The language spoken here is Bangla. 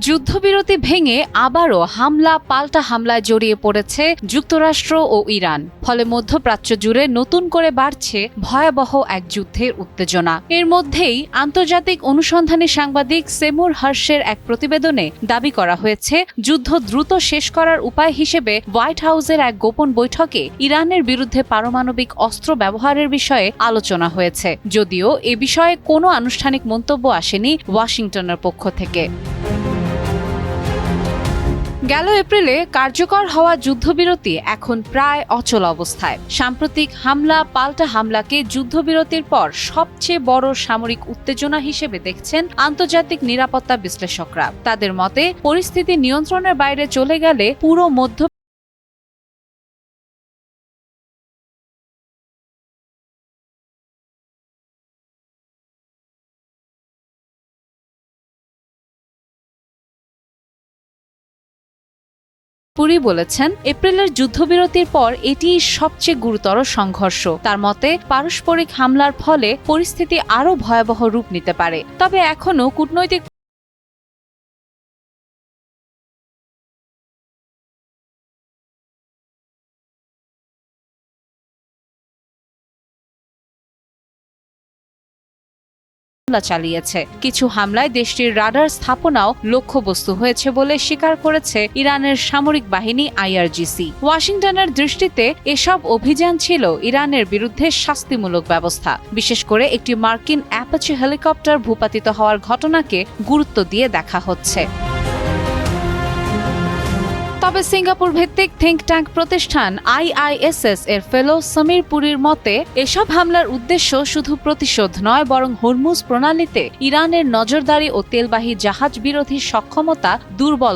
যুদ্ধবিরতি ভেঙে আবারও হামলা পাল্টা হামলায় জড়িয়ে পড়েছে যুক্তরাষ্ট্র ও ইরান। ফলে মধ্যপ্রাচ্য জুড়ে নতুন করে বাড়ছে ভয়াবহ এক যুদ্ধের উত্তেজনা। এর মধ্যেই আন্তর্জাতিক অনুসন্ধানী সাংবাদিক সেমুর হার্শের এক প্রতিবেদনে দাবি করা হয়েছে, যুদ্ধ দ্রুত শেষ করার উপায় হিসেবে হোয়াইট হাউসের এক গোপন বৈঠকে ইরানের বিরুদ্ধে পারমাণবিক অস্ত্র ব্যবহারের বিষয়ে আলোচনা হয়েছে, যদিও এ বিষয়ে কোনো আনুষ্ঠানিক মন্তব্য আসেনি ওয়াশিংটনের পক্ষ থেকে। গেল এপ্রিলে কার্যকর হওয়া যুদ্ধবিরতি এখন প্রায় অচল অবস্থায়। সাম্প্রতিক হামলা পাল্টা হামলাকে যুদ্ধবিরতির পর সবচেয়ে বড় সামরিক উত্তেজনা হিসেবে দেখছেন আন্তর্জাতিক নিরাপত্তা বিশ্লেষকরা। তাদের মতে, পরিস্থিতি নিয়ন্ত্রণের বাইরে চলে গেলে পুরো মধ্য পুরি বলেছেন, এপ্রিলের যুদ্ধবিরতির পর এটি সবচেয়ে গুরুতর সংঘর্ষ। তার মতে, পারস্পরিক হামলার ফলে পরিস্থিতি আরও ভয়াবহ রূপ নিতে পারে। তবে এখনও কূটনৈতিক হামলা চালিয়েছে। কিছু হামলায় দেশটির রাডার স্থাপনাও লক্ষ্যবস্তু হয়েছে বলে স্বীকার করেছে ইরানের সামরিক বাহিনী আইআরজিসি। ওয়াশিংটনের দৃষ্টিতে এসব অভিযান ছিল ইরানের বিরুদ্ধে শাস্তিমূলক ব্যবস্থা। বিশেষ করে একটি মার্কিন অ্যাপাচি হেলিকপ্টার ভূপাতিত হওয়ার ঘটনাকে গুরুত্ব দিয়ে দেখা হচ্ছে। তবে সিঙ্গাপুর ভিত্তিক থিঙ্ক ট্যাঙ্ক প্রতিষ্ঠান আইআইএসএস এর ফেলো সমীর পুরীর মতে, এসব হামলার উদ্দেশ্য শুধু প্রতিশোধ নয়, বরং হরমুজ প্রণালীতে ইরানের নজরদারি ও তেলবাহী জাহাজ বিরোধী সক্ষমতা দুর্বল